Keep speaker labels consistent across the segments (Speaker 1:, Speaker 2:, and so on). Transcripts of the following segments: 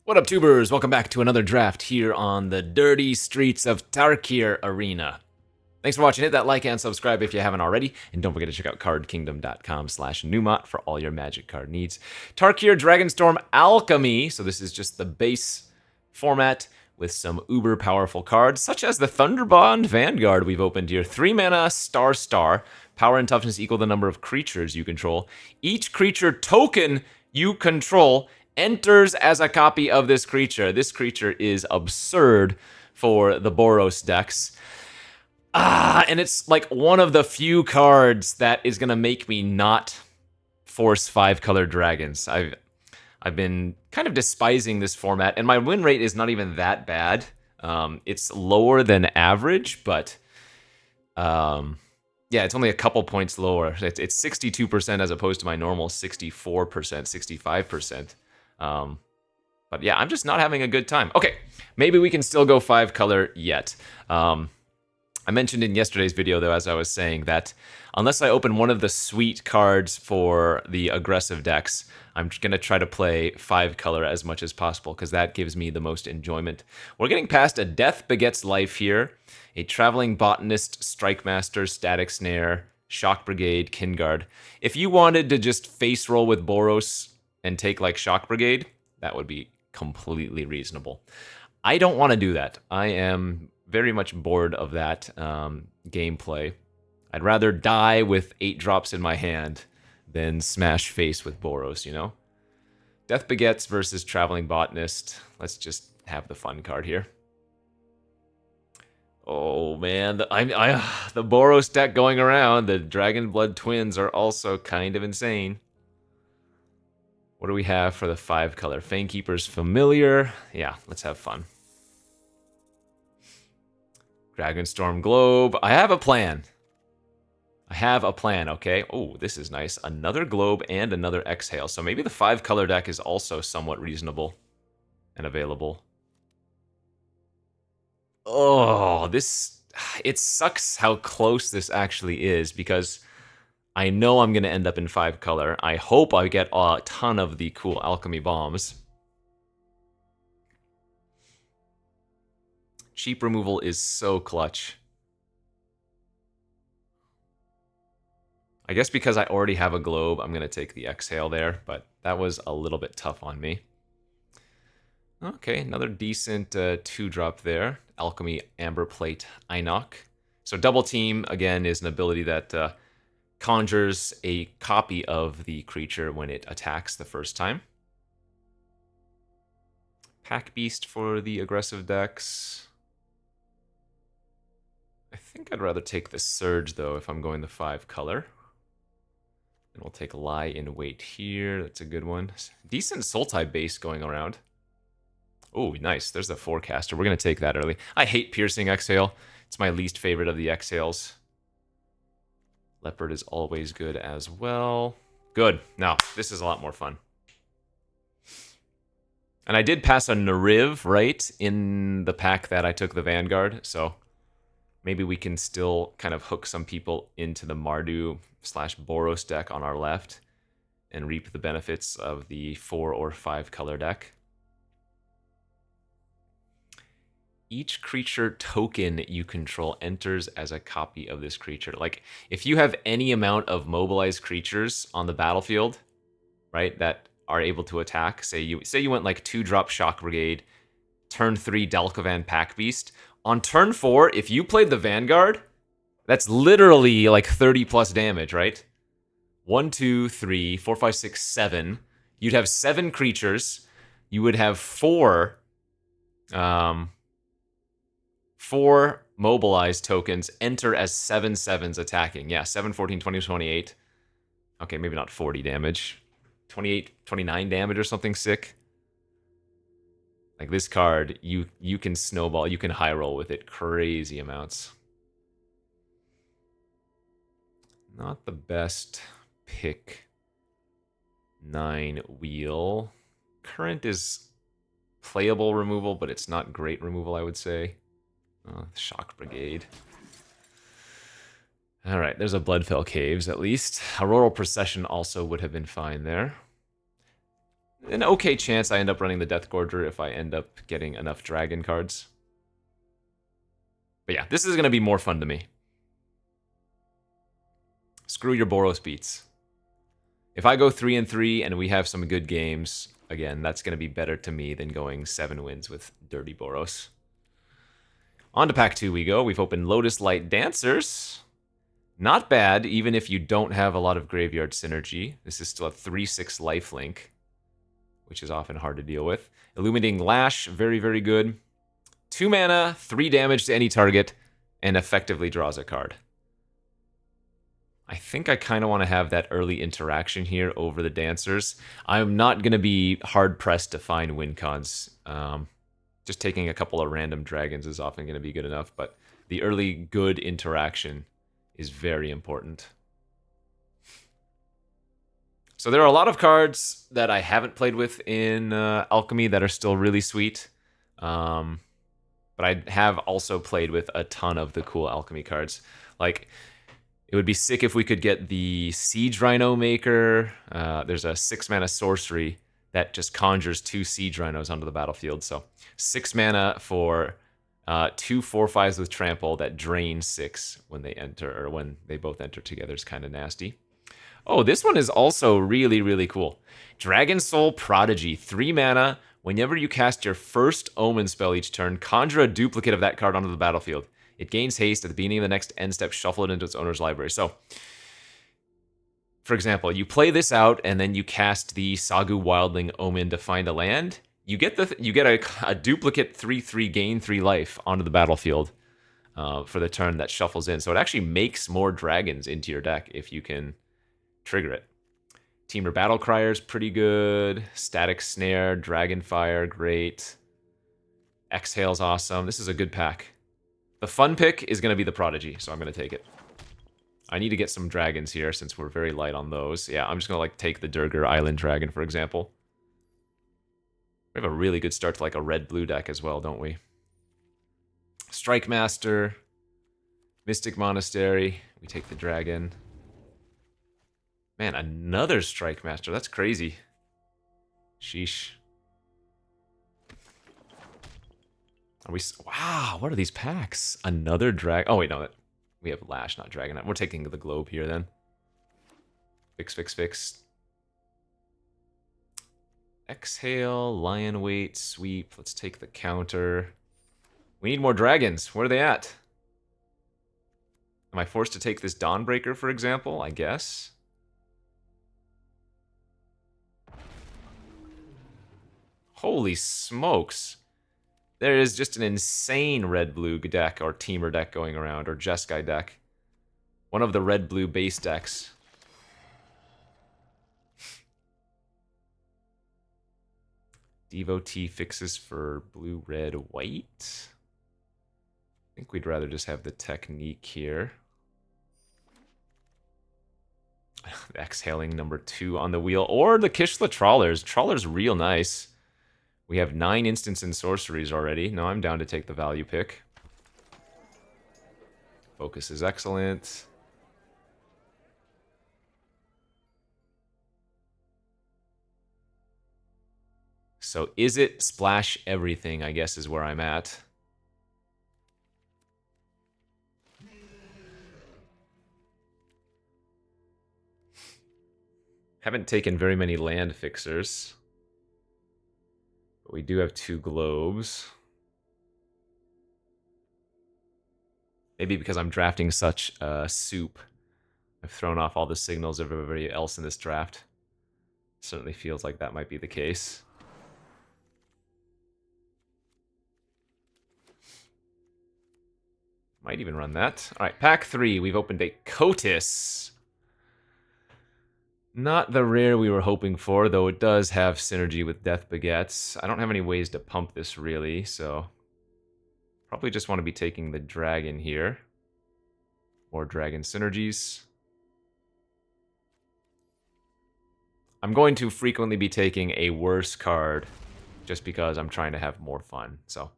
Speaker 1: What up, tubers? Welcome back to another draft here on the dirty streets of Tarkir Arena. Thanks for watching. Hit that like and subscribe if you haven't already. And don't forget to check out cardkingdom.com/Numot for all your magic card needs. Tarkir, Dragonstorm, Alchemy. So this is just the base format with some uber powerful cards, such as the Thunderbond Vanguard we've opened here. 3 mana, star. Power and toughness equal the number of creatures you control. Each creature token you control enters as a copy of this creature. This creature is absurd for the Boros decks. And it's like one of the few cards that is going to make me not force 5-color dragons. I've been kind of despising this format, and my win rate is not even that bad. It's lower than average, but yeah, it's only a couple points lower. It's 62% as opposed to my normal 64%, 65%. But yeah, I'm just not having a good time. Okay, maybe we can still go 5-color yet. I mentioned in yesterday's video, though, as I was saying, that unless I open one of the sweet cards for the aggressive decks, I'm going to try to play 5-color as much as possible, because that gives me the most enjoyment. We're getting past a Death Begets Life here, a Traveling Botanist, Strike Master, Static Snare, Shock Brigade, Kinguard. If you wanted to just face roll with Boros and take like Shock Brigade, that would be completely reasonable. I don't want to do that. I am very much bored of that gameplay. I'd rather die with 8 drops in my hand than smash face with Boros, you know? Death Begets versus Traveling Botanist. Let's just have the fun card here. Oh man, the Boros deck going around. The Dragon Blood Twins are also kind of insane. What do we have for the 5-color? Fanekeeper's Familiar. Yeah, let's have fun. Dragonstorm Globe. I have a plan. Okay? Oh, this is nice. Another Globe and another Exhale. So maybe the 5-color deck is also somewhat reasonable and available. Oh, it sucks how close this actually is, because I know I'm going to end up in 5-color. I hope I get a ton of the cool Alchemy bombs. Cheap removal is so clutch. I guess because I already have a Globe, I'm going to take the Exhale there, but that was a little bit tough on me. Okay, another decent 2-drop there. Alchemy, Amber Plate, Einok. So Double Team, again, is an ability that conjures a copy of the creature when it attacks the first time. Pack Beast for the aggressive decks. I think I'd rather take the Surge, though, if I'm going the 5-color. And we'll take Lie in Wait here. That's a good one. Decent Sultai base going around. Oh, nice. There's the Forecaster. We're going to take that early. I hate Piercing Exhale. It's my least favorite of the Exhales. Leopard is always good as well. Good. Now, this is a lot more fun. And I did pass a Nariv, right, in the pack that I took the Vanguard, so maybe we can still kind of hook some people into the Mardu/Boros deck on our left and reap the benefits of the 4 or 5-color deck. Each creature token you control enters as a copy of this creature. Like, if you have any amount of mobilized creatures on the battlefield, right, that are able to attack, say you went like 2-drop Shock Brigade, turn 3 Dalkovan Pack Beast. On turn 4, if you played the Vanguard, that's literally like 30 plus damage, right? 1, 2, 3, 4, 5, 6, 7. You'd have 7 creatures. You would have 4 mobilized tokens enter as 7/7s attacking. Yeah, 7, 14, 20, 28. Okay, maybe not 40 damage. 28, 29 damage or something sick. Like, this card, you can snowball, you can high roll with it crazy amounts. Not the best pick. 9 wheel. Current is playable removal, but it's not great removal, I would say. Shock Brigade. Alright, there's a Bloodfell Caves, at least. Auroral Procession also would have been fine there. an okay chance I end up running the Death Gorger if I end up getting enough dragon cards. But yeah, this is going to be more fun to me. Screw your Boros beats. If I go 3-3 and we have some good games, again, that's going to be better to me than going 7 wins with Dirty Boros. On to pack 2 we go. We've opened Lotus Light Dancers. Not bad, even if you don't have a lot of graveyard synergy. This is still a 3/6 lifelink, which is often hard to deal with. Illuminating Lash, very, very good. 2 mana, 3 damage to any target, and effectively draws a card. I think I kind of want to have that early interaction here over the Dancers. I'm not going to be hard-pressed to find win cons. Just taking a couple of random dragons is often going to be good enough, but the early good interaction is very important. So there are a lot of cards that I haven't played with in Alchemy that are still really sweet. But I have also played with a ton of the cool Alchemy cards. Like, it would be sick if we could get the Siege Rhino Maker. There's a 6 mana sorcery that just conjures 2 Siege Rhinos onto the battlefield. So 6 mana for 2 4/5s with trample that drain 6 when they enter, or when they both enter together is kind of nasty. Oh, this one is also really, really cool. Dragon Soul Prodigy, 3 mana. Whenever you cast your first Omen spell each turn, conjure a duplicate of that card onto the battlefield. It gains haste at the beginning of the next end step, shuffle it into its owner's library. So, for example, you play this out, and then you cast the Sagu Wildling Omen to find a land. You get a duplicate 3/3 gain 3 life onto the battlefield for the turn that shuffles in. So it actually makes more dragons into your deck if you can trigger it. Teamer Battlecryer is pretty good. Static Snare, Dragonfire, great. Exhale's awesome. This is a good pack. The fun pick is going to be the Prodigy, so I'm going to take it. I need to get some dragons here since we're very light on those. Yeah, I'm just going to take the Durgar Island Dragon, for example. We have a really good start to a red-blue deck as well, don't we? Strike Master, Mystic Monastery. We take the dragon. Man, another Strike Master. That's crazy. Sheesh. Are we... Wow, what are these packs? Another drag... Oh, wait, no. We have Lash, not Dragon. We're taking the Globe here, then. Fix, fix, fix. Exhale, Lion Weight, Sweep. Let's take the counter. We need more dragons. Where are they at? Am I forced to take this Dawnbreaker, for example? I guess. Holy smokes. There is just an insane red-blue deck, or teamer deck going around, or Jeskai deck. One of the red-blue base decks. Devotee fixes for blue, red, white. I think we'd rather just have the Technique here. Exhaling number 2 on the wheel. Or the Kishla Trawlers. Trawler's real nice. We have 9 instants and sorceries already. No, I'm down to take the value pick. Focus is excellent. So is it splash everything, I guess, is where I'm at. Haven't taken very many land fixers. But we do have 2 globes. Maybe because I'm drafting such soup, I've thrown off all the signals of everybody else in this draft. Certainly feels like that might be the case. Might even run that. All right, pack 3. We've opened a Cotis. Not the rare we were hoping for, though it does have synergy with Death Begets. I don't have any ways to pump this, really, so... Probably just want to be taking the dragon here. More dragon synergies. I'm going to frequently be taking a worse card just because I'm trying to have more fun, so...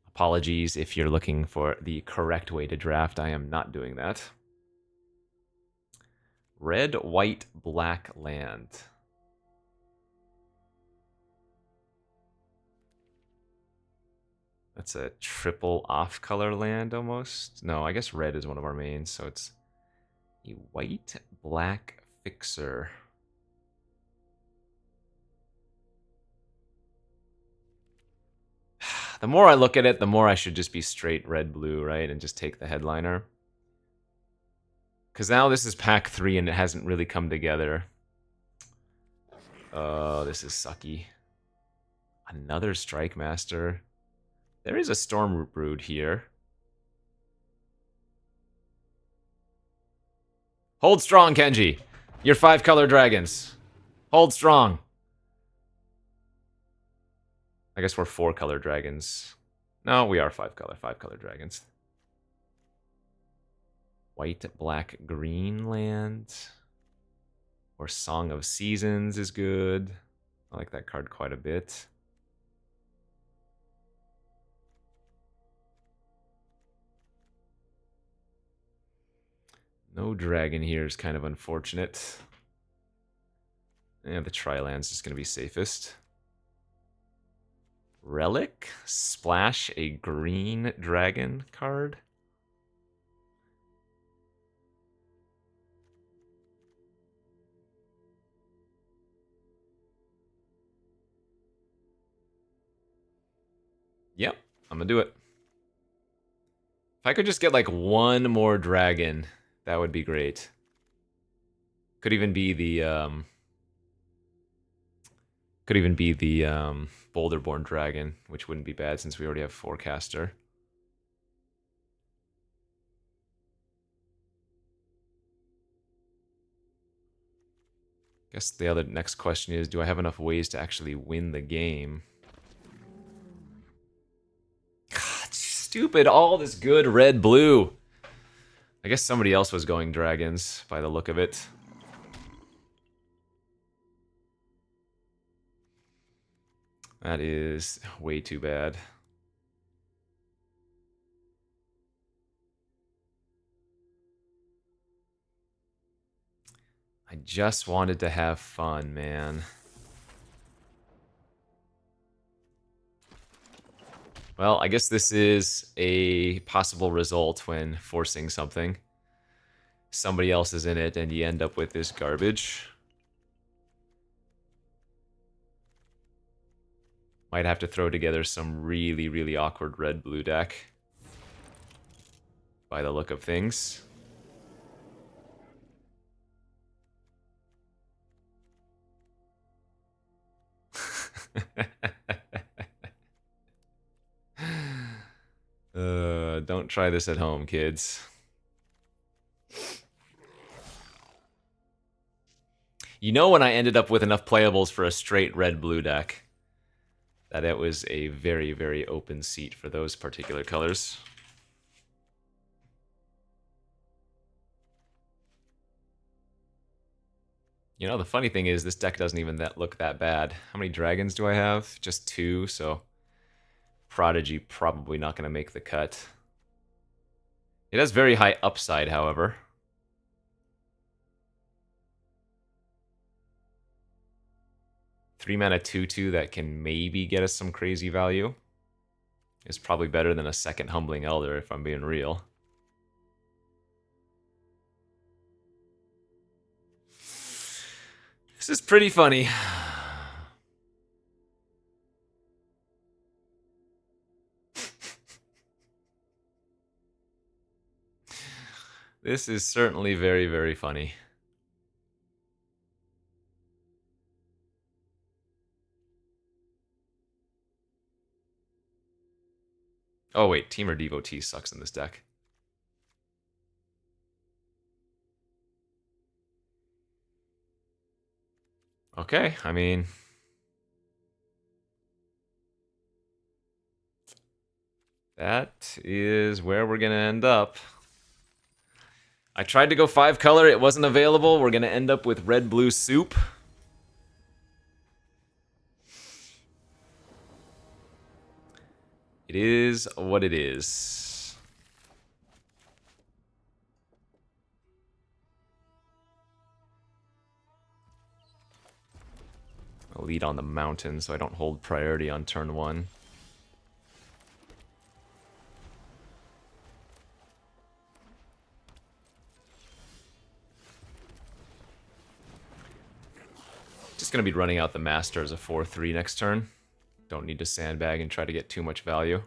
Speaker 1: Apologies if you're looking for the correct way to draft. I am not doing that. Red, white, black land. That's a triple off-color land almost. No, I guess red is one of our mains, so it's a white-black fixer. The more I look at it, the more I should just be straight red-blue, right? And just take the headliner. Because now this is pack 3 and it hasn't really come together. Oh, this is sucky. Another Strike Master. There is a Storm Brood here. Hold strong, Kenji. You're 5-color dragons. Hold strong. I guess we're 4-color dragons. No, we are 5-color dragons. White, black, green land. Or Song of Seasons is good. I like that card quite a bit. No dragon here is kind of unfortunate. Yeah, the Tri-land's just going to be safest. Relic? Splash a green dragon card? Yep, I'm gonna do it. If I could just get like one more dragon, that would be great. Could even be the Boulderborn dragon, which wouldn't be bad since we already have Forecaster. Guess the other next question is, do I have enough ways to actually win the game? God, stupid, all this good red-blue. I guess somebody else was going dragons, by the look of it. That is way too bad. I just wanted to have fun, man. Well, I guess this is a possible result when forcing something. Somebody else is in it and you end up with this garbage. Might have to throw together some really, really awkward red-blue deck. By the look of things. Don't try this at home, kids. You know when I ended up with enough playables for a straight red-blue deck, that it was a very, very open seat for those particular colors. You know, the funny thing is, this deck doesn't even look that bad. How many dragons do I have? Just 2, so Prodigy probably not going to make the cut. It has very high upside, however. Three mana 2/2 that can maybe get us some crazy value. Is probably better than a second Humbling Elder, if I'm being real. This is pretty funny. This is certainly very, very funny. Oh wait, Teamer Devotee sucks in this deck. Okay, I mean... that is where we're gonna end up. I tried to go 5-color, it wasn't available. We're gonna end up with red-blue soup. It is what it is. I'll lead on the mountain so I don't hold priority on turn 1. going to be running out the Master as a 4-3 next turn. Don't need to sandbag and try to get too much value.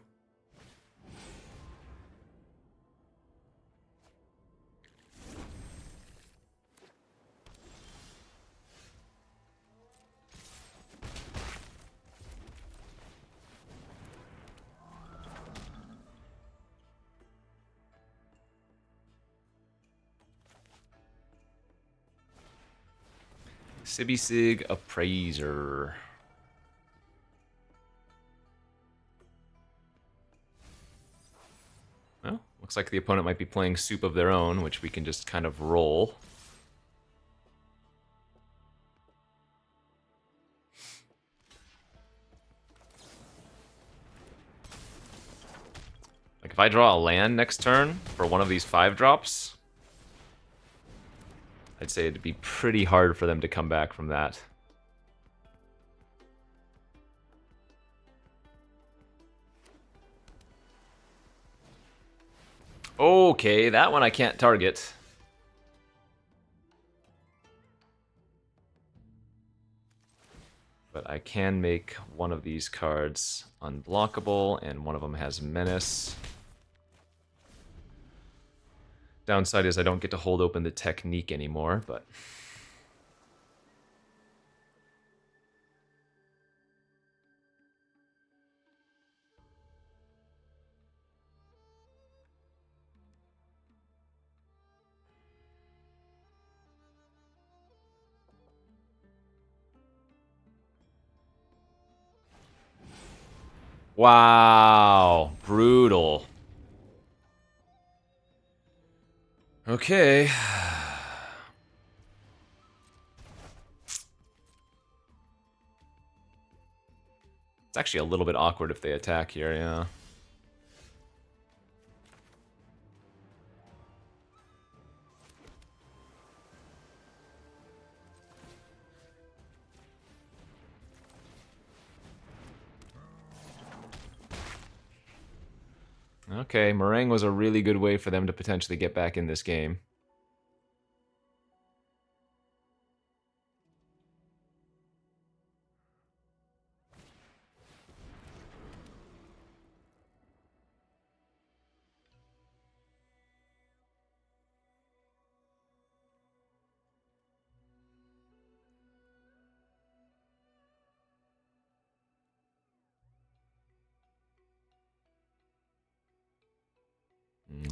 Speaker 1: Sibisig Appraiser. Well, looks like the opponent might be playing Soup of their own, which we can just kind of roll. Like if I draw a land next turn for one of these 5-drops, I'd say it'd be pretty hard for them to come back from that. Okay, that one I can't target. But I can make one of these cards unblockable, and one of them has Menace. Downside is I don't get to hold open the Technique anymore, but... Wow, brutal. Okay. It's actually a little bit awkward if they attack here, yeah. Okay, Meringue was a really good way for them to potentially get back in this game.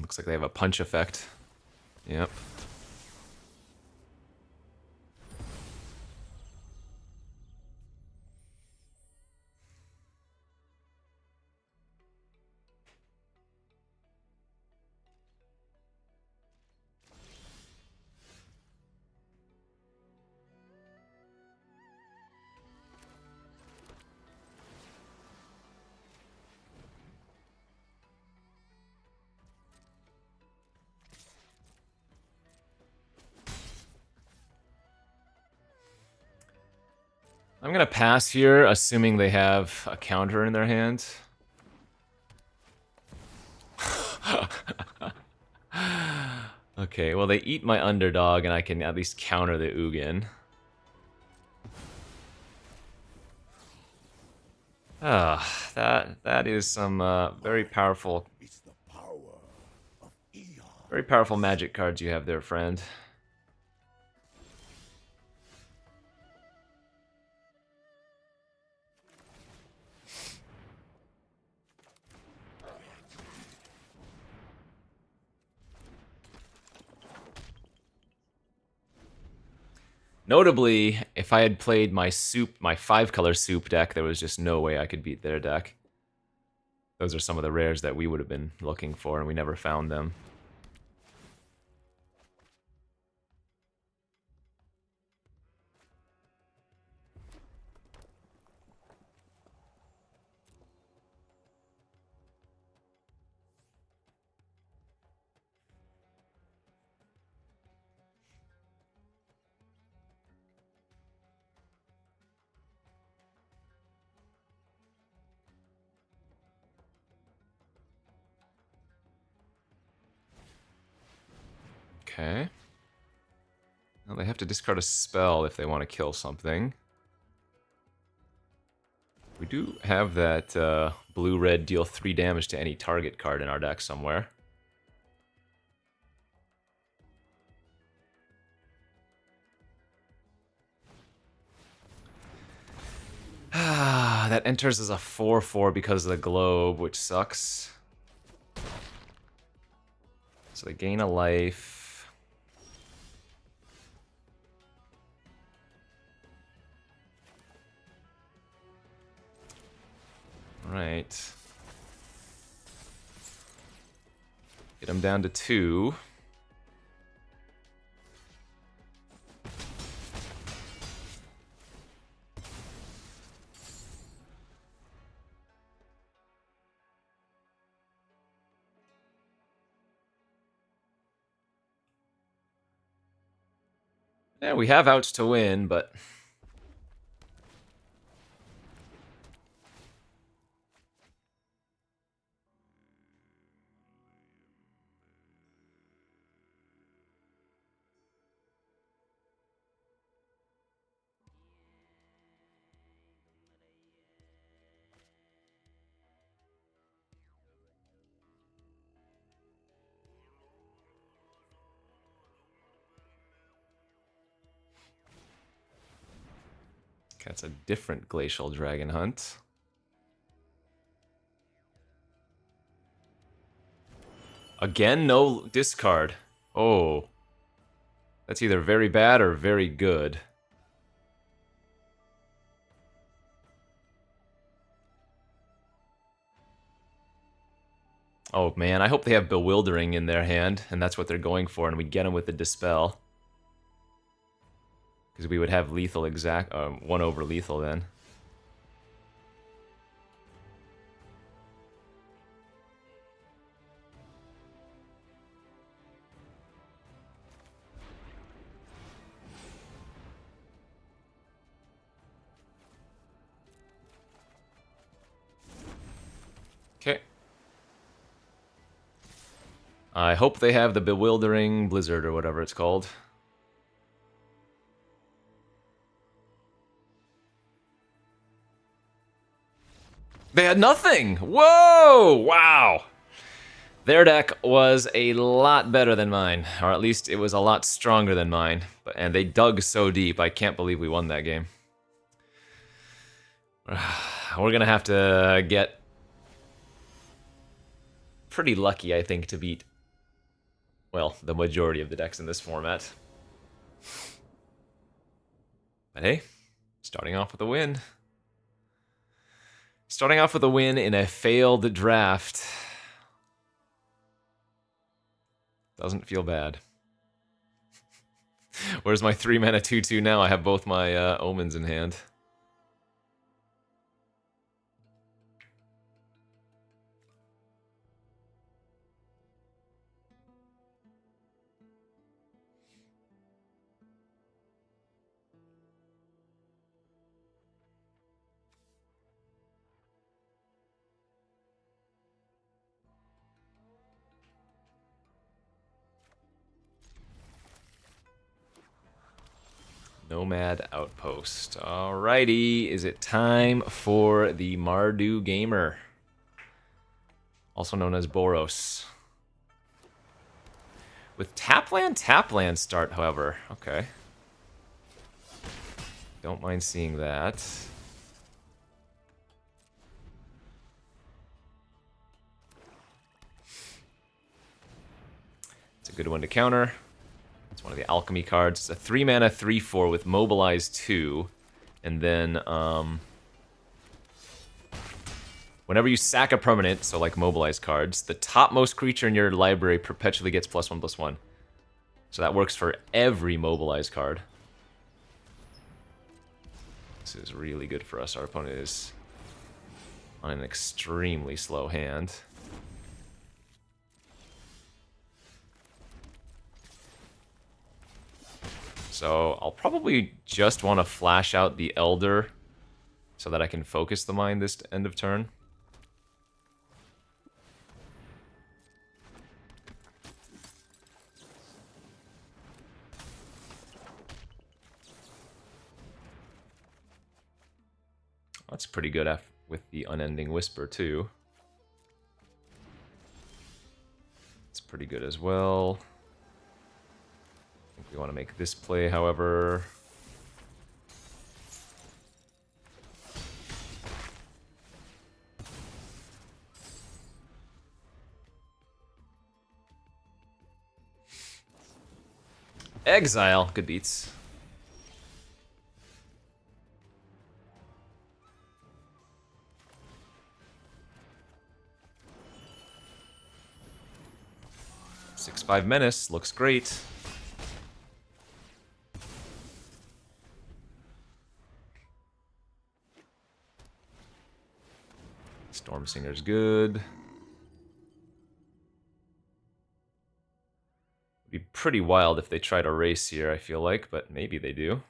Speaker 1: Looks like they have a punch effect. Yep. I'm gonna pass here, assuming they have a counter in their hand. Okay, well they eat my underdog and I can at least counter the Ugin. Ah, that is some very powerful magic cards you have there, friend. Notably, if I had played my 5-color soup deck, there was just no way I could beat their deck. Those are some of the rares that we would have been looking for, and we never found them. Okay. Well, they have to discard a spell if they want to kill something. We do have that blue-red deal 3 damage to any target card in our deck somewhere. That enters as a 4/4 because of the globe, which sucks. So they gain a life. Right. Get them down to 2. Yeah, we have outs to win, but... That's a different Glacial Dragon Hunt. Again, no discard. Oh. That's either very bad or very good. Oh man, I hope they have Bewildering in their hand, and that's what they're going for, and we get them with the Dispel. Because we would have lethal 1 over lethal then. Okay. I hope they have the Bewildering Blizzard or whatever it's called. They had nothing! Whoa! Wow! Their deck was a lot better than mine, or at least it was a lot stronger than mine. And they dug so deep, I can't believe we won that game. We're gonna have to get pretty lucky, I think, to beat, well, the majority of the decks in this format. But hey, starting off with a win. Starting off with a win in a failed draft. Doesn't feel bad. Where's my 3-mana 2/2 now? I have both my omens in hand. Nomad Outpost. Alrighty, is it time for the Mardu Gamer? Also known as Boros. With Tapland start, however. Okay. Don't mind seeing that. It's a good one to counter. It's one of the Alchemy cards. It's a 3-mana 3/4 with Mobilize 2. And then, whenever you sack a permanent, so like Mobilize cards, the topmost creature in your library perpetually gets +1/+1. So that works for every Mobilize card. This is really good for us. Our opponent is on an extremely slow hand. So I'll probably just want to flash out the Elder so that I can focus the mind this end of turn. That's pretty good with the Unending Whisper, too. It's pretty good as well. I think we want to make this play, however. Exile. Good beats. Six-five Menace. Looks great. Storm Singer's good. Be pretty wild if they try to race here, I feel like, but maybe they do.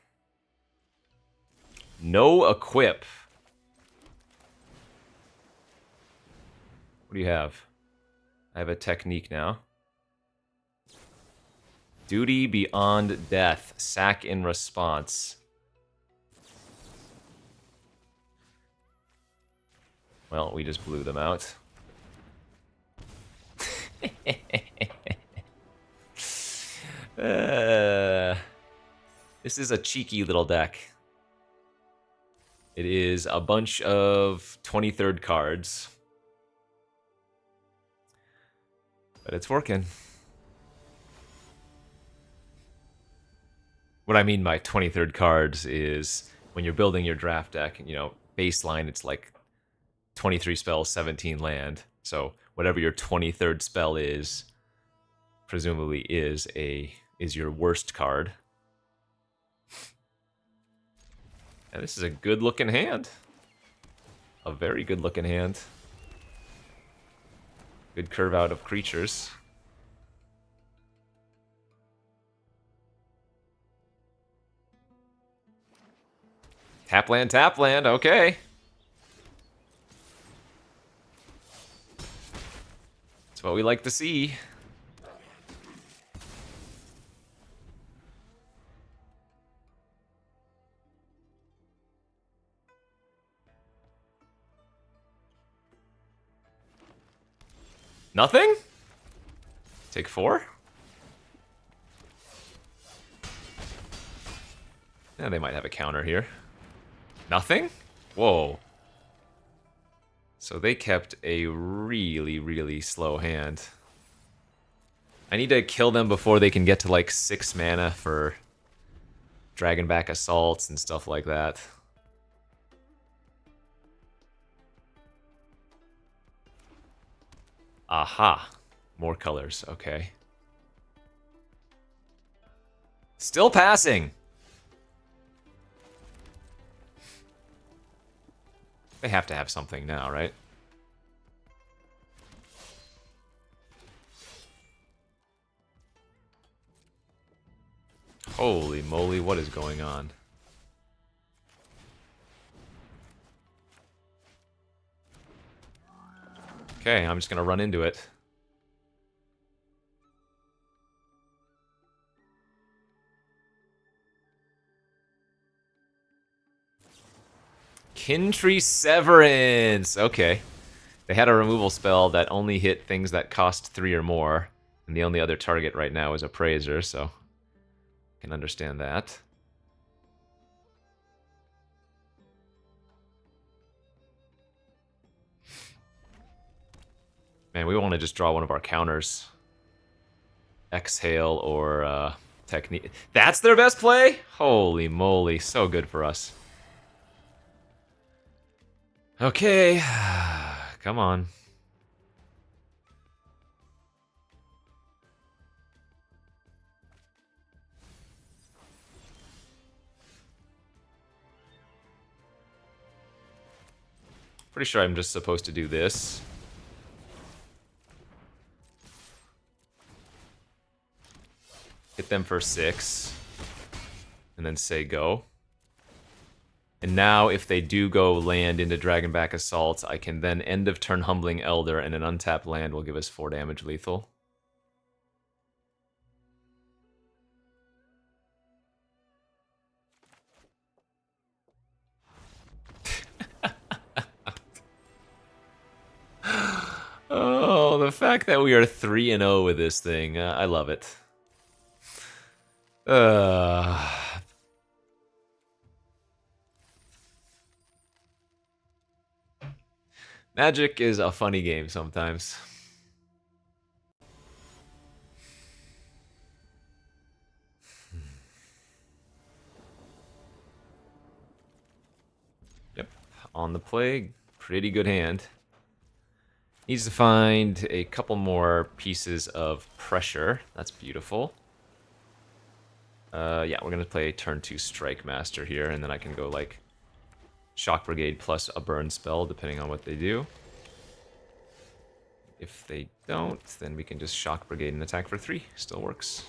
Speaker 1: No equip. What do you have? I have a technique now. Duty Beyond Death. Sack in response. Well, we just blew them out. This is a cheeky little deck. It is a bunch of 23rd cards. But it's working. What I mean by 23rd cards is when you're building your draft deck, you know, baseline, it's like 23 spells, 17 land. So whatever your 23rd spell is, presumably is your worst card. And this is a good looking hand. A very good looking hand. Good curve out of creatures. Tap land, okay. That's what we like to see. Nothing? Take 4? Yeah, they might have a counter here. Nothing? Whoa. So they kept a really, really slow hand. I need to kill them before they can get to like 6 mana for Dragonback Assaults and stuff like that. Aha. More colors, okay. Still passing! They have to have something now, right? Holy moly, what is going on? Okay, I'm just gonna run into it. Kintree Severance! Okay. They had a removal spell that only hit things that cost 3 or more, and the only other target right now is Appraiser, so I can understand that. Man, we want to just draw one of our counters. Exhale or Technique. That's their best play? Holy moly, so good for us. Okay, come on. Pretty sure I'm just supposed to do this. Hit them for 6. And then say go. And now if they do go land into Dragonback Assault, I can then end of turn Humbling Elder, and an untapped land will give us 4 damage lethal. fact that we are 3-0 with this thing, I love it. Magic is a funny game sometimes. Yep, on the play, pretty good hand. Needs to find a couple more pieces of pressure. That's beautiful. Yeah, we're gonna play turn 2 Strike Master here, and then I can go like Shock Brigade plus a burn spell, depending on what they do. If they don't, then we can just Shock Brigade and attack for 3. Still works.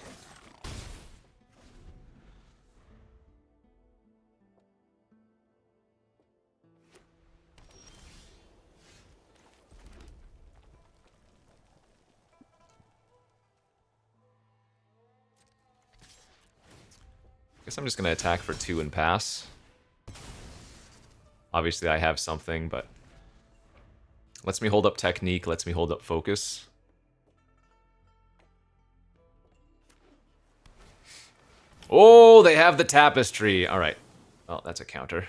Speaker 1: Guess I'm just gonna attack for 2 and pass. Obviously I have something, but lets me hold up technique, lets me hold up focus. Oh, they have the tapestry. All right. Well, that's a counter.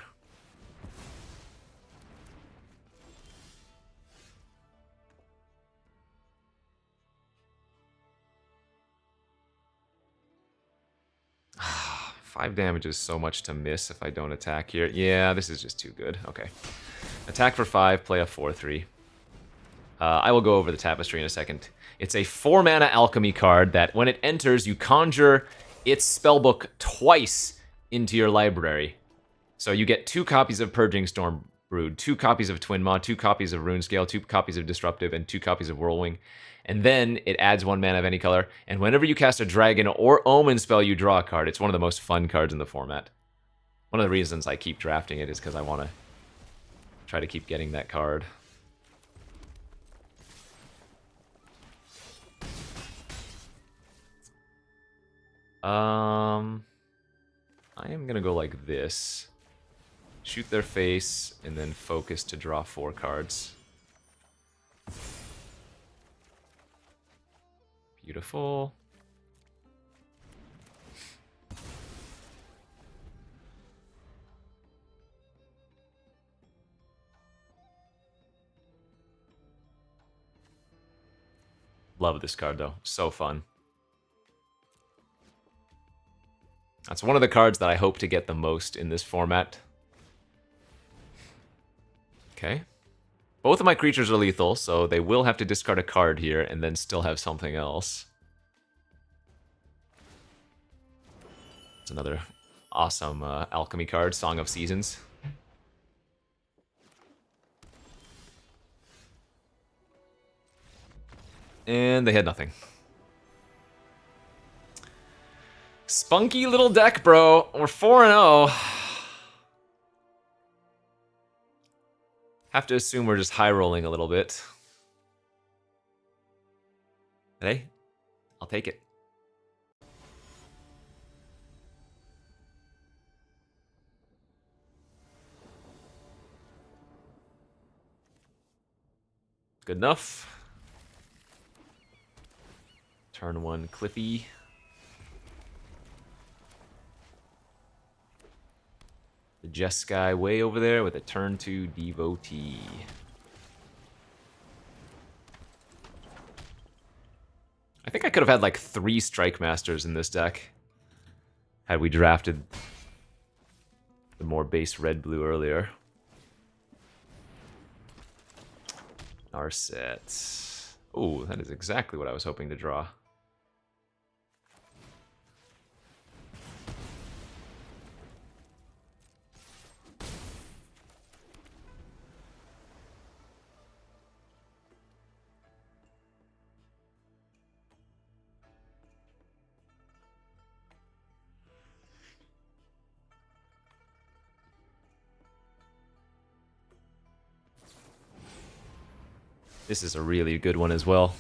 Speaker 1: Five damage is so much to miss if I don't attack here. Yeah, this is just too good. Okay. Attack for 5, play a 4/3. I will go over the tapestry in a second. It's a 4-mana alchemy card that when it enters, you conjure its spellbook twice into your library. So you get 2 copies of Purging Storm Brood, 2 copies of Twin Maw, 2 copies of Runescale, 2 copies of Disruptive, and 2 copies of Whirlwing. And then it adds 1 mana of any color. And whenever you cast a dragon or omen spell, you draw a card. It's one of the most fun cards in the format. One of the reasons I keep drafting it is because I want to try to keep getting that card. I am gonna go like this. Shoot their face, and then focus to draw 4 cards. Beautiful. Love this card, though. So fun. That's one of the cards that I hope to get the most in this format. Okay. Both of my creatures are lethal, so they will have to discard a card here and then still have something else. It's another awesome alchemy card, Song of Seasons. And they had nothing. Spunky little deck, bro. We're 4-0. Have to assume we're just high rolling a little bit. Hey, I'll take it. Good enough. Turn 1 Cliffy. The Jeskai way over there with a turn 2 Devotee. I think I could have had like 3 Strike Masters in this deck had we drafted the more base red-blue earlier. Narset. Oh, that is exactly what I was hoping to draw. This is a really good one as well.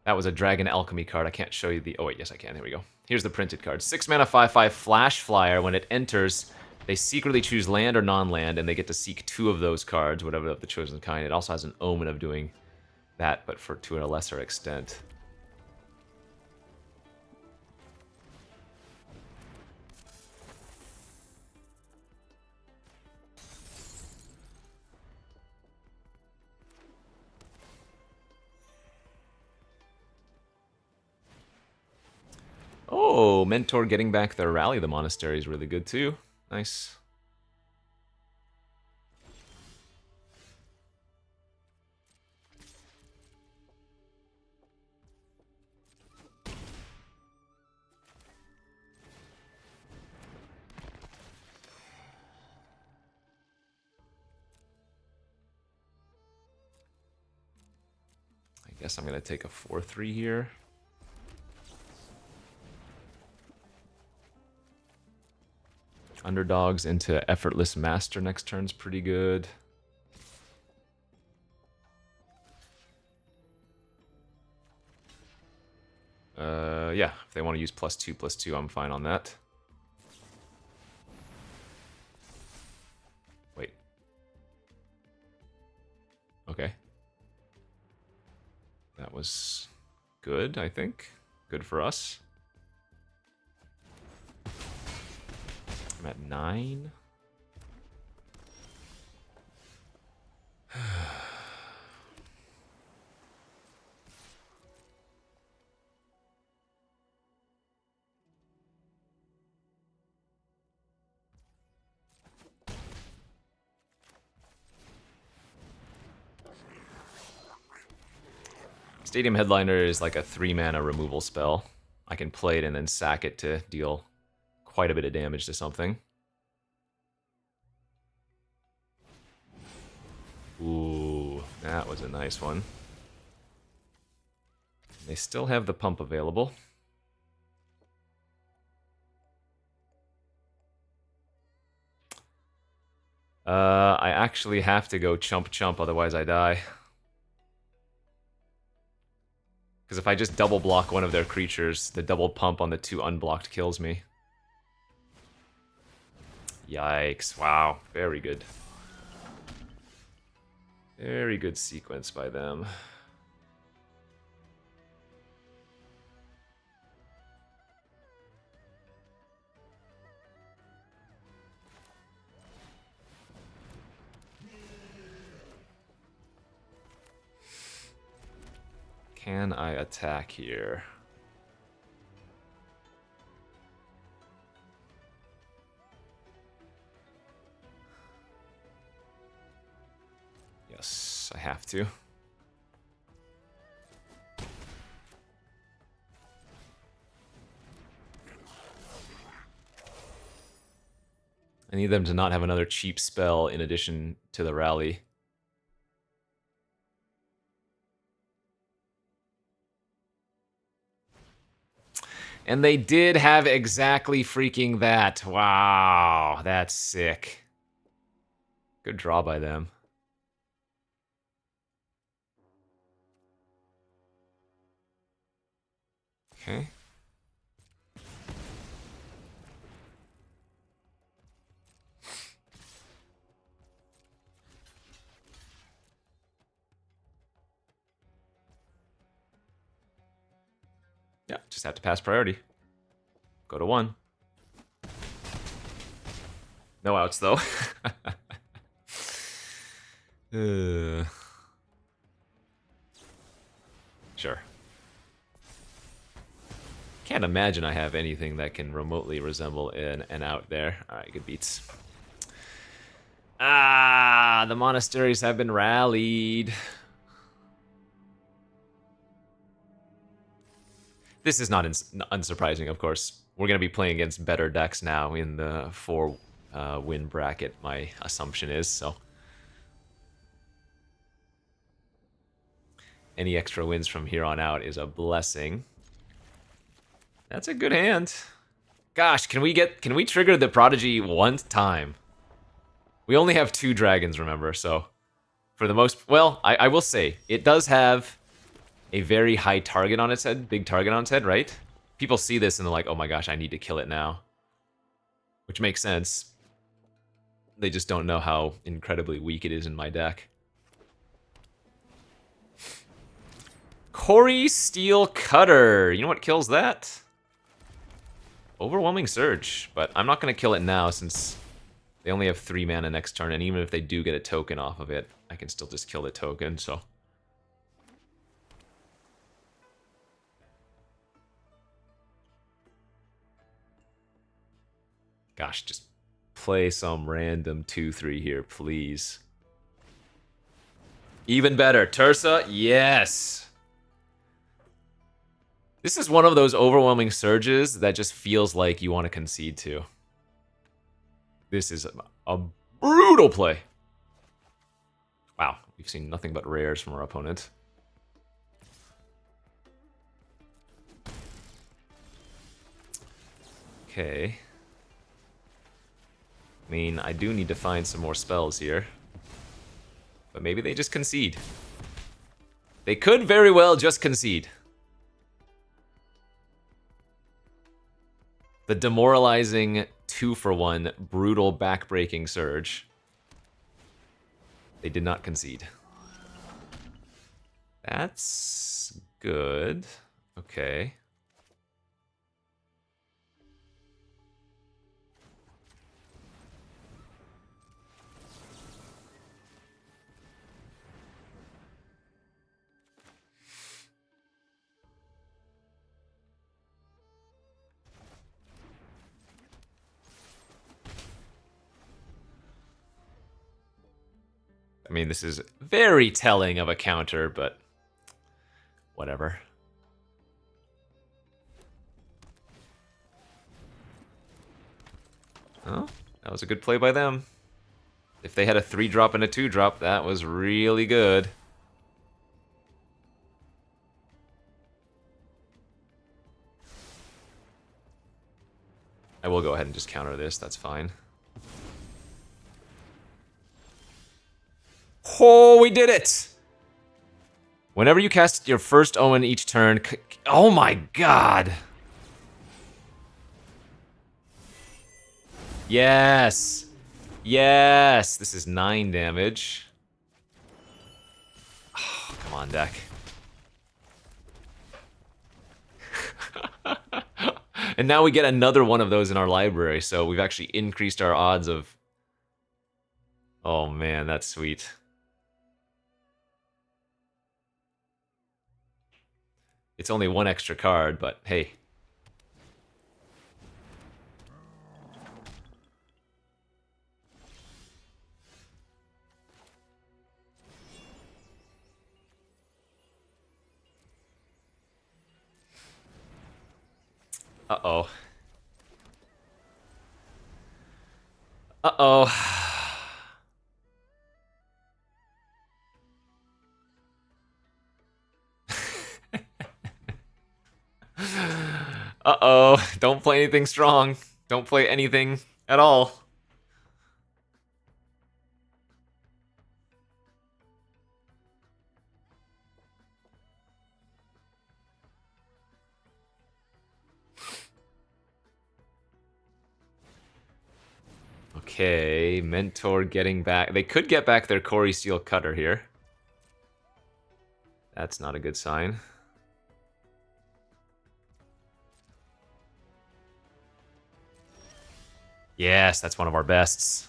Speaker 1: That was a Dragon Alchemy card. I can't show you the... Oh, wait, yes, I can. Here we go. Here's the printed card. 6 mana, 5/5 Flash Flyer. When it enters, they secretly choose land or non-land, and they get to seek 2 of those cards, whatever of the chosen kind. It also has an omen of doing that, but to a lesser extent. Oh, Mentor getting back their Rally the Monastery is really good too. Nice. I guess I'm going to take a 4-3 here. Underdogs into Effortless Master next turn's pretty good. Yeah, if they want to use +2/+2, I'm fine on that. Wait. Okay. That was good, I think. Good for us. I'm at 9. Stadium Headliner is like a 3-mana removal spell. I can play it and then sack it to deal quite a bit of damage to something. Ooh, that was a nice one. They still have the pump available. I actually have to go chump, otherwise I die. Because if I just double block one of their creatures, the double pump on the 2 unblocked kills me. Yikes, wow, very good. Very good sequence by them. Can I attack here? Yes, I have to. I need them to not have another cheap spell in addition to the rally. And they did have exactly freaking that. Wow, that's sick. Good draw by them. Okay. Yeah, just have to pass priority. Go to 1. No outs, though. Sure. Can't imagine I have anything that can remotely resemble an out there. Alright, good beats. Ah, the monasteries have been rallied. This is not unsurprising, of course. We're going to be playing against better decks now in the 4-win bracket, my assumption is, so. Any extra wins from here on out is a blessing. That's a good hand. Gosh, can we trigger the Prodigy one time? We only have 2 dragons, remember, so for the most, well, I will say, it does have a very high target on its head, big target on its head, right? People see this and they're like, oh my gosh, I need to kill it now. Which makes sense. They just don't know how incredibly weak it is in my deck. Corey Steel Cutter. You know what kills that? Overwhelming Surge. But I'm not going to kill it now since they only have 3 mana next turn. And even if they do get a token off of it, I can still just kill the token, so... Gosh, just play some random 2-3 here, please. Even better. Tursa, yes! This is one of those overwhelming surges that just feels like you want to concede to. This is a brutal play. Wow, we've seen nothing but rares from our opponent. Okay. I mean, I do need to find some more spells here. But maybe they just concede. They could very well just concede. The demoralizing 2-for-1 brutal backbreaking surge. They did not concede. That's good. Okay. I mean, this is very telling of a counter, but whatever. Oh, that was a good play by them. If they had a 3-drop and a 2-drop, that was really good. I will go ahead and just counter this, that's fine. Oh, we did it! Whenever you cast your first Omen each turn... Oh my god! Yes! Yes! This is 9 damage. Oh, come on, deck. And now we get another one of those in our library, so we've actually increased our odds of... Oh man, that's sweet. It's only 1 extra card, but hey. Uh-oh. Uh-oh. Uh-oh. Don't play anything strong. Don't play anything at all. Okay, Mentor getting back. They could get back their Corey Steel Cutter here. That's not a good sign. Yes, that's one of our bests.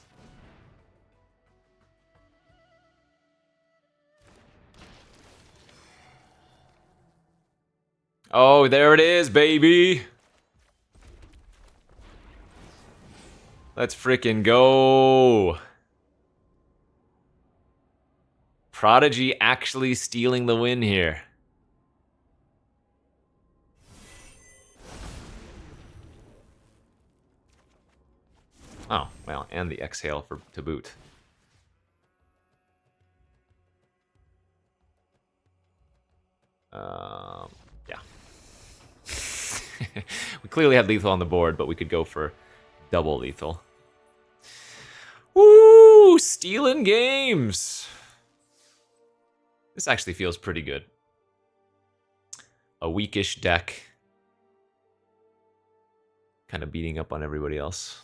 Speaker 1: Oh, there it is, baby! Let's frickin' go! Prodigy actually stealing the win here. Oh, well, and the exhale to boot. Yeah. We clearly had lethal on the board, but we could go for double lethal. Woo! Stealing games! This actually feels pretty good. A weakish deck. Kind of beating up on everybody else.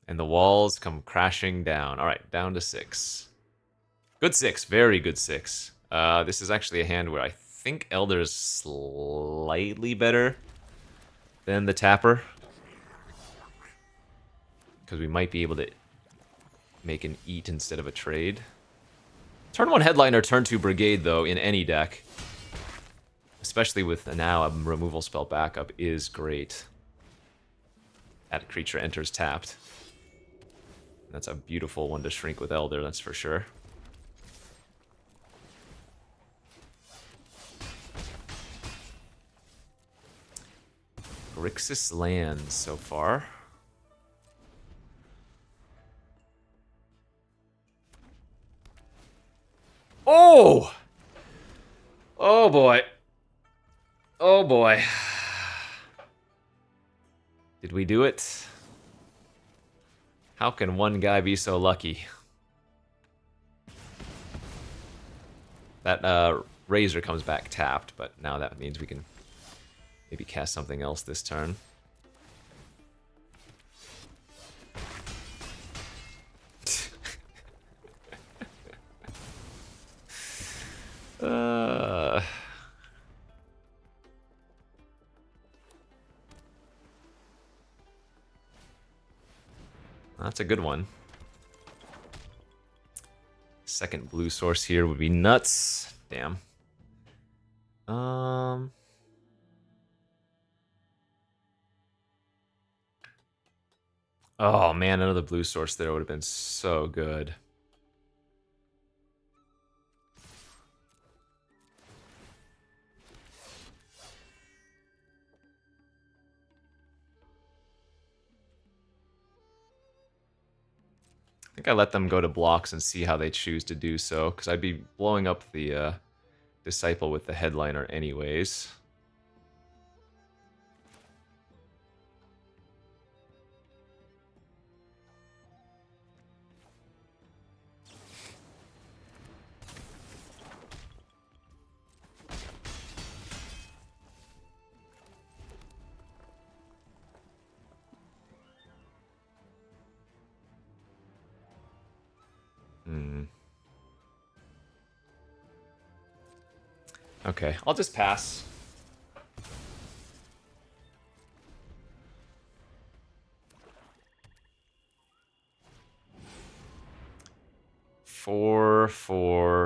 Speaker 1: And the walls come crashing down. All right, down to 6. Good 6, very good 6. This is actually a hand where I think Elder is slightly better than the Tapper. Because we might be able to make an eat instead of a trade. Turn 1 Headliner, turn 2 Brigade, though, in any deck, especially with now a removal spell backup, is great. That creature enters tapped. That's a beautiful one to shrink with Elder, that's for sure. Grixis lands so far. Oh! Oh boy. Oh boy. Did we do it? How can one guy be so lucky? That Razor comes back tapped, but now that means we can maybe cast something else this turn. That's a good one. Second blue source here would be nuts. Damn. Oh man, another blue source there would have been so good. I think I let them go to blocks and see how they choose to do so, because I'd be blowing up the Disciple with the Headliner anyways. Okay, I'll just pass. For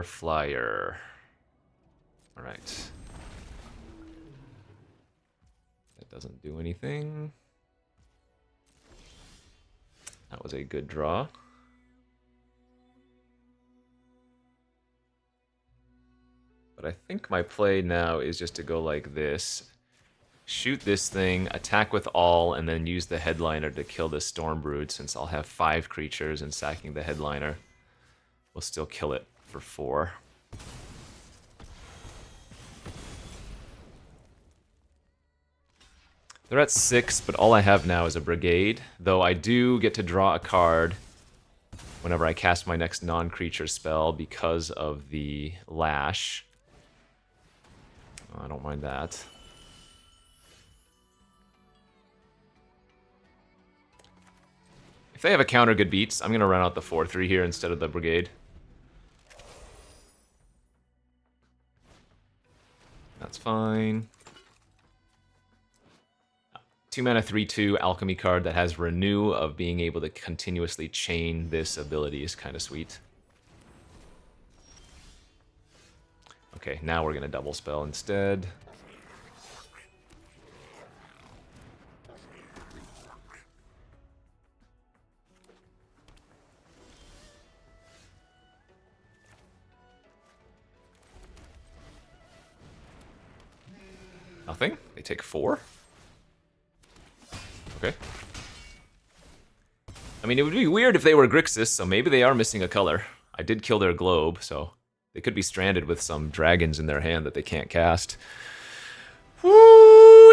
Speaker 1: flyer. All right. That doesn't do anything. That was a good draw. But I think my play now is just to go like this. Shoot this thing, attack with all, and then use the Headliner to kill the Stormbrood, since I'll have 5 creatures, and sacking the Headliner will still kill it for 4. They're at 6, but all I have now is a Brigade, though I do get to draw a card whenever I cast my next non-creature spell because of the Lash. I don't mind that. If they have a counter good beats, I'm going to run out the 4/3 here instead of the Brigade. That's fine. 2 mana 3/2 Alchemy card that has Renew of being able to continuously chain this ability is kind of sweet. Okay, now we're going to double spell instead. Nothing? They take 4? Okay. I mean, it would be weird if they were Grixis, so maybe they are missing a color. I did kill their Globe, so they could be stranded with some dragons in their hand that they can't cast. Woo!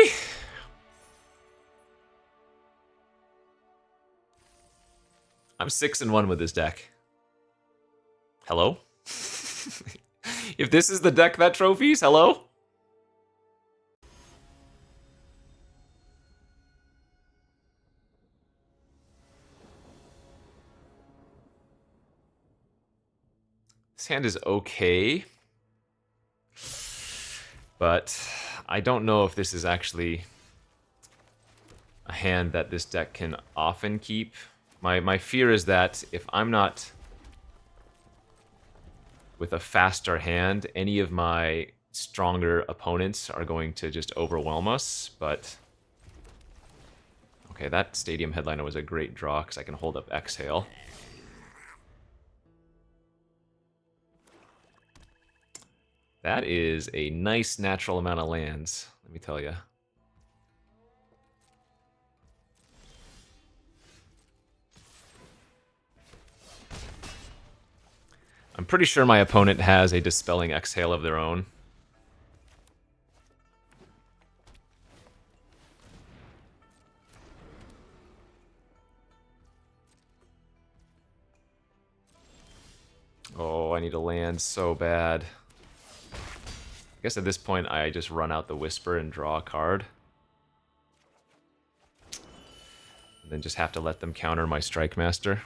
Speaker 1: I'm 6-1 with this deck. Hello? If this is the deck that trophies, hello? This hand is okay, but I don't know if this is actually a hand that this deck can often keep. My fear is that if I'm not with a faster hand, any of my stronger opponents are going to just overwhelm us, but... Okay, that Stadium Headliner was a great draw, because I can hold up Exhale. That is a nice natural amount of lands, let me tell you. I'm pretty sure my opponent has a Dispelling Exhale of their own. Oh, I need to land so bad. I guess at this point I just run out the Whisper and draw a card. And then just have to let them counter my Strike Master.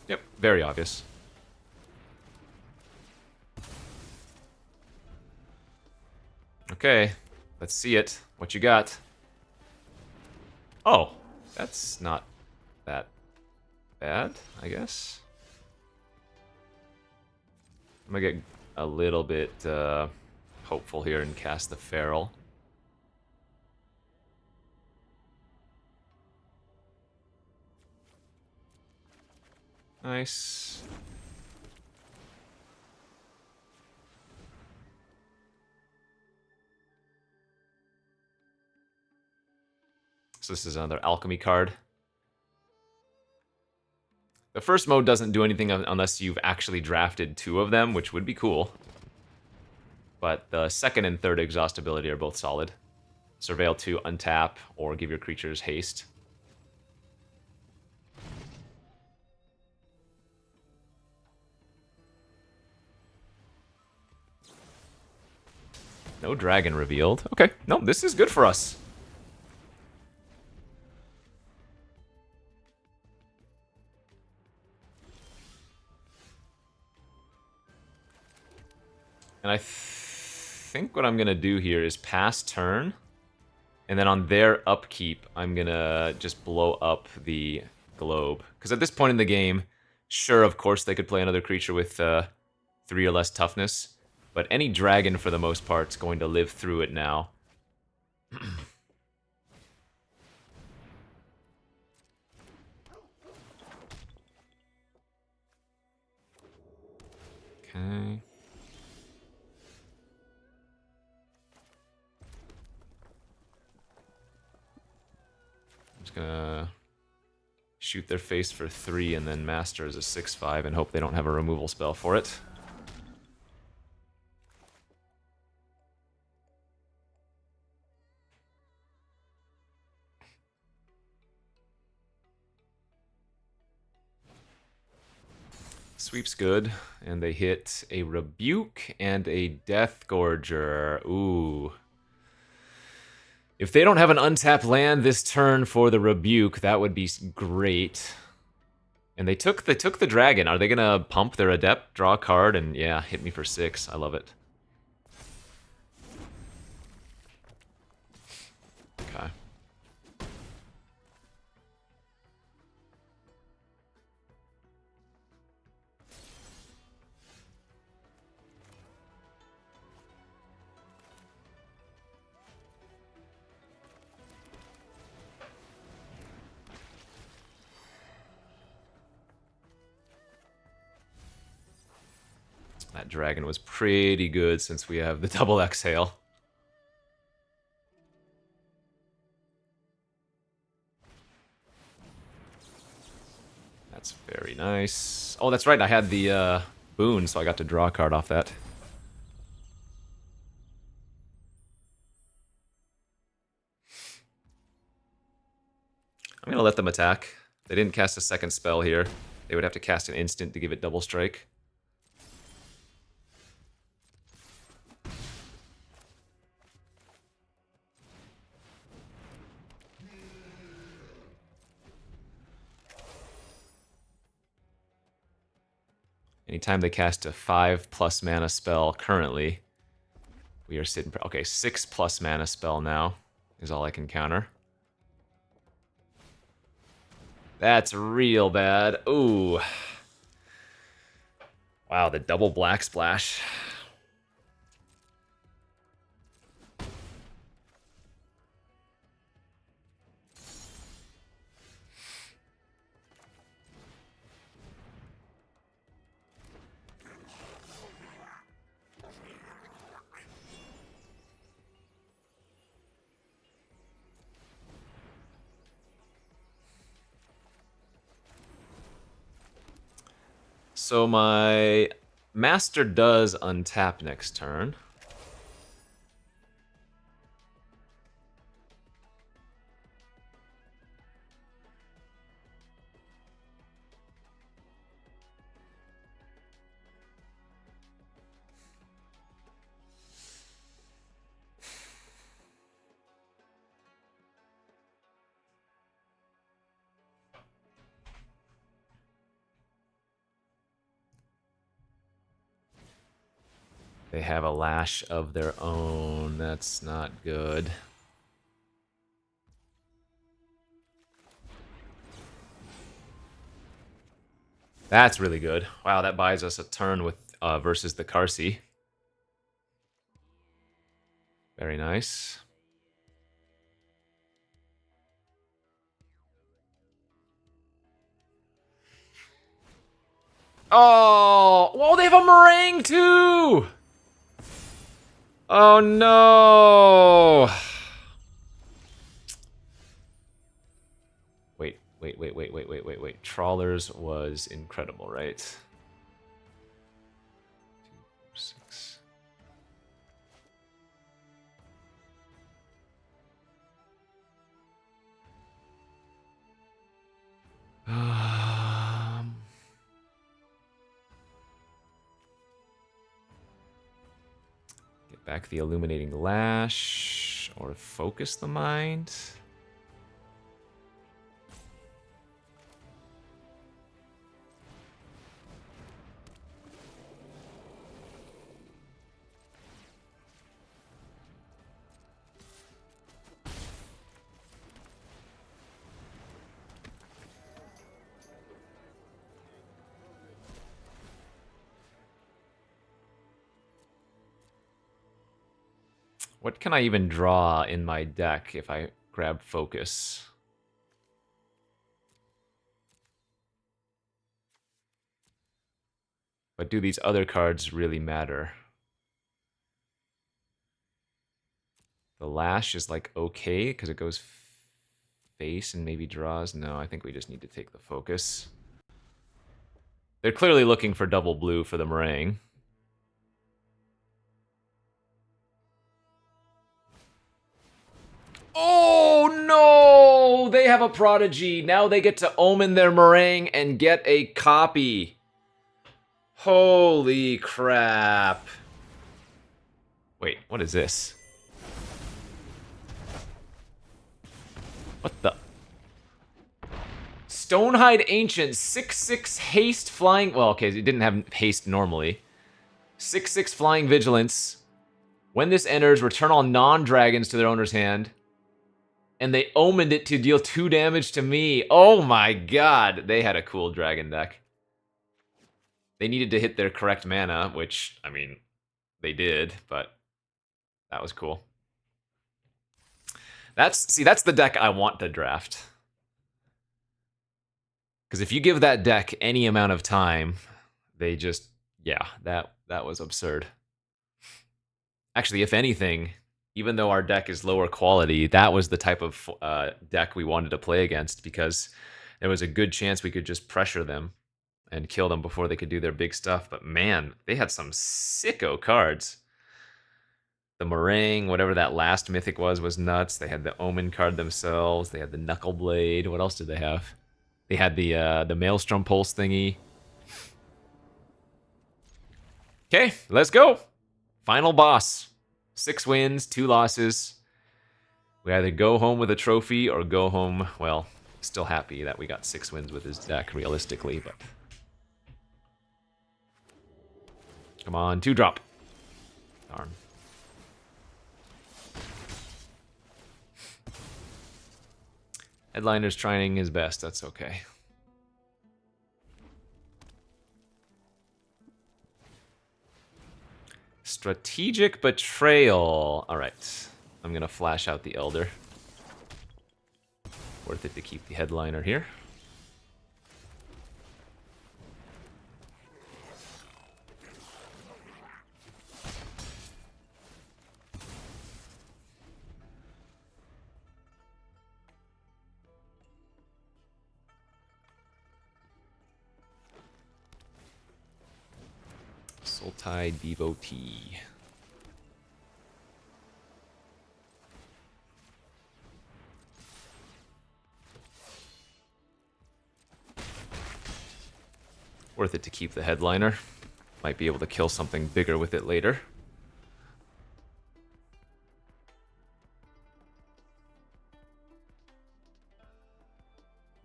Speaker 1: Yep, very obvious. Okay, let's see it. What you got? Oh, that's not that bad, I guess. I'm gonna get a little bit hopeful here and cast the Feral. Nice. So this is another Alchemy card. The first mode doesn't do anything unless you've actually drafted 2 of them, which would be cool. But the second and third exhaustibility are both solid. Surveil to untap or give your creatures haste. No dragon revealed. Okay, no, this is good for us. And I think what I'm going to do here is pass turn. And then on their upkeep, I'm going to just blow up the globe. Because at this point in the game, sure, of course, they could play another creature with 3 or less toughness. But any dragon, for the most part, is going to live through it now. Okay. I'm just gonna shoot their face for 3 and then Master as a 6/5 and hope they don't have a removal spell for it. Sweep's good, and they hit a Rebuke and a Death Gorger. Ooh. If they don't have an untapped land this turn for the Rebuke, that would be great. And they took the Dragon. Are they gonna pump their Adept, draw a card, and yeah, hit me for 6? I love it. Okay. That dragon was pretty good since we have the double exhale. That's very nice. Oh, that's right, I had the boon, so I got to draw a card off that. I'm gonna let them attack. They didn't cast a second spell here. They would have to cast an instant to give it double strike. Anytime they cast a 5+ mana spell currently, we are sitting... Okay, 6+ mana spell now is all I can counter. That's real bad. Ooh. Wow, the double black splash. So my master does untap next turn. They have a lash of their own. That's not good. That's really good. Wow, that buys us a turn with versus the Karsi. Very nice. Oh, whoa, they have a meringue too! Oh no! Wait. Trawlers was incredible, right? 2, 4, 6. Get back the Illuminating Lash, or Focus the Mind. What can I even draw in my deck if I grab Focus? But do these other cards really matter? The Lash is like okay, because it goes face and maybe draws. No, I think we just need to take the Focus. They're clearly looking for double blue for the meringue. Oh no! They have a Prodigy. Now they get to omen their meringue and get a copy. Holy crap. Wait, what is this? What the? Stonehide Ancient, 6/6 haste flying. Well, okay, it didn't have haste normally. 6/6 flying vigilance. When this enters, return all non-dragons to their owner's hand. And they omened it to deal 2 damage to me. Oh my god, they had a cool dragon deck. They needed to hit their correct mana, which, I mean, they did, but that was cool. That's the deck I want to draft. Because if you give that deck any amount of time, they just, yeah, that was absurd. Actually, if anything, even though our deck is lower quality, that was the type of deck we wanted to play against, because there was a good chance we could just pressure them and kill them before they could do their big stuff. But man, they had some sicko cards. The meringue, whatever that last mythic was nuts. They had the Omen card themselves. They had the Knuckle Blade. What else did they have? They had the Maelstrom Pulse thingy. Okay, let's go. Final boss. 6 wins, 2 losses. We either go home with a trophy or go home, well, still happy that we got 6 wins with his deck, realistically, but Come on, 2-drop. Darn. Headliner's trying his best, that's okay. Strategic Betrayal. Alright, I'm gonna flash out the Elder. Worth it to keep the Headliner here. Sultai Devotee. Worth it to keep the Headliner. Might be able to kill something bigger with it later.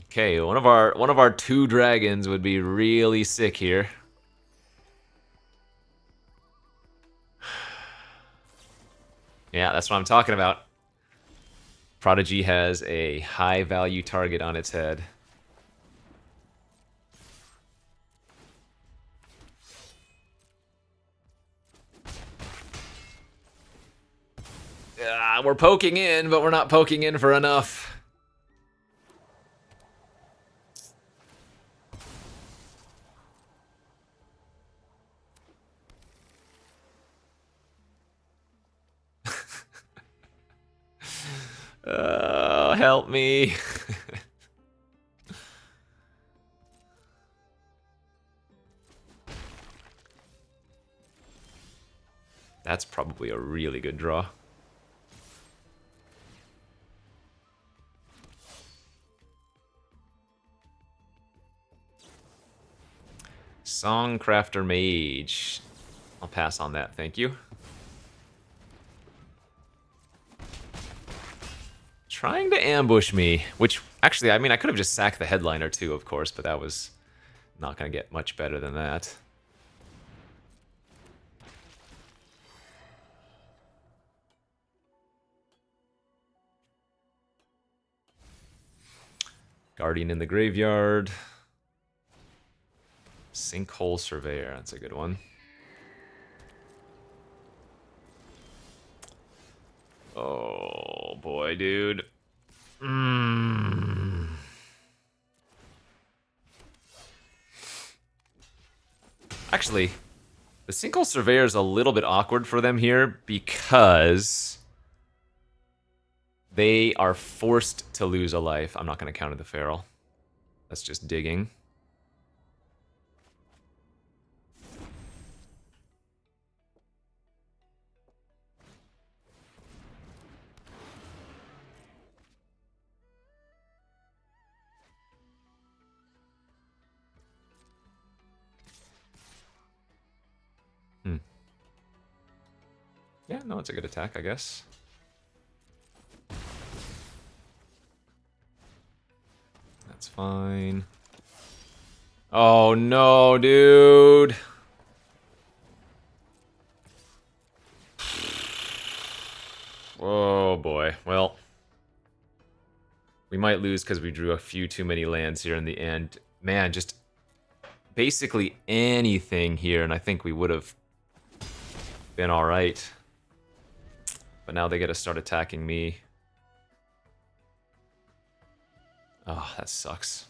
Speaker 1: Okay, one of our 2 dragons would be really sick here. Yeah, that's what I'm talking about. Prodigy has a high value target on its head. We're poking in, but we're not poking in for enough. Help me. That's probably a really good draw. Songcrafter Mage. I'll pass on that, thank you. Trying to ambush me, which, actually, I mean, I could have just sacked the Headliner too, of course, but that was not going to get much better than that. Guardian in the Graveyard. Sinkhole Surveyor, that's a good one. Oh boy, dude. Actually, the Sinkhole Surveyor is a little bit awkward for them here because they are forced to lose a life. I'm not going to counter the Feral. That's just digging. Yeah, no, it's a good attack, I guess. That's fine. Oh no, dude. Oh boy. Well, we might lose because we drew a few too many lands here in the end. Man, just basically anything here, and I think we would have been all right. But now they got to start attacking me. Oh, that sucks.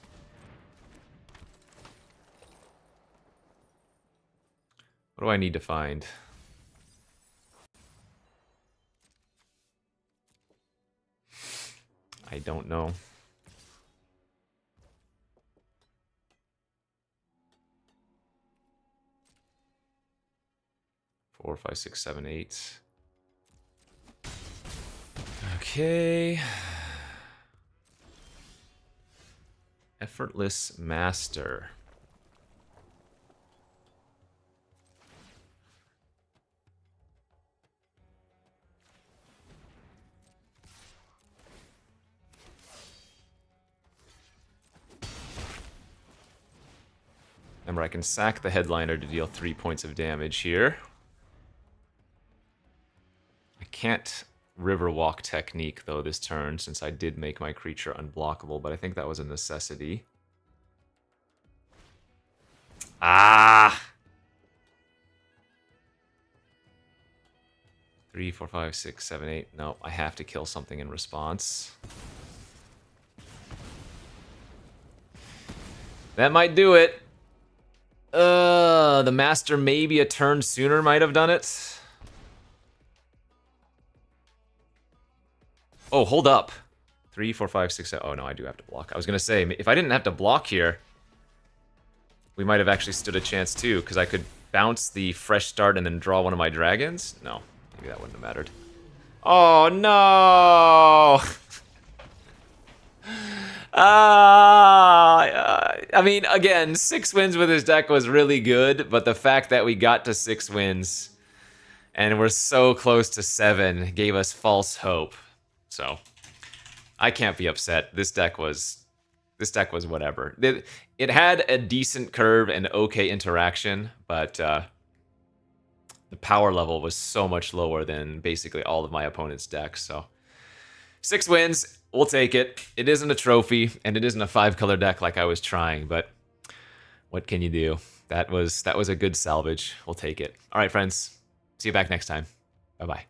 Speaker 1: What do I need to find? I don't know. Four, 5, 6, 7, 8. Okay. Effortless Master. Remember, I can sack the headliner to deal 3 points of damage here. I can't Riverwalk technique, though, this turn, since I did make my creature unblockable, but I think that was a necessity. Ah! 3, 4, 5, 6, 7, 8. No, I have to kill something in response. That might do it. The Master maybe a turn sooner might have done it. Oh, hold up. 3, 4, 5, 6, 7. Oh, no, I do have to block. I was going to say, if I didn't have to block here, we might have actually stood a chance too, because I could bounce the fresh start and then draw one of my dragons. No, maybe that wouldn't have mattered. Oh, no! I mean, again, 6 wins with his deck was really good, but the fact that we got to 6 wins and we're so close to 7 gave us false hope. So, I can't be upset. This deck was whatever. It had a decent curve and okay interaction, but the power level was so much lower than basically all of my opponent's decks. So 6 wins, we'll take it. It isn't a trophy, and it isn't a 5-color deck like I was trying, but what can you do? That was a good salvage. We'll take it. All right, friends. See you back next time. Bye-bye.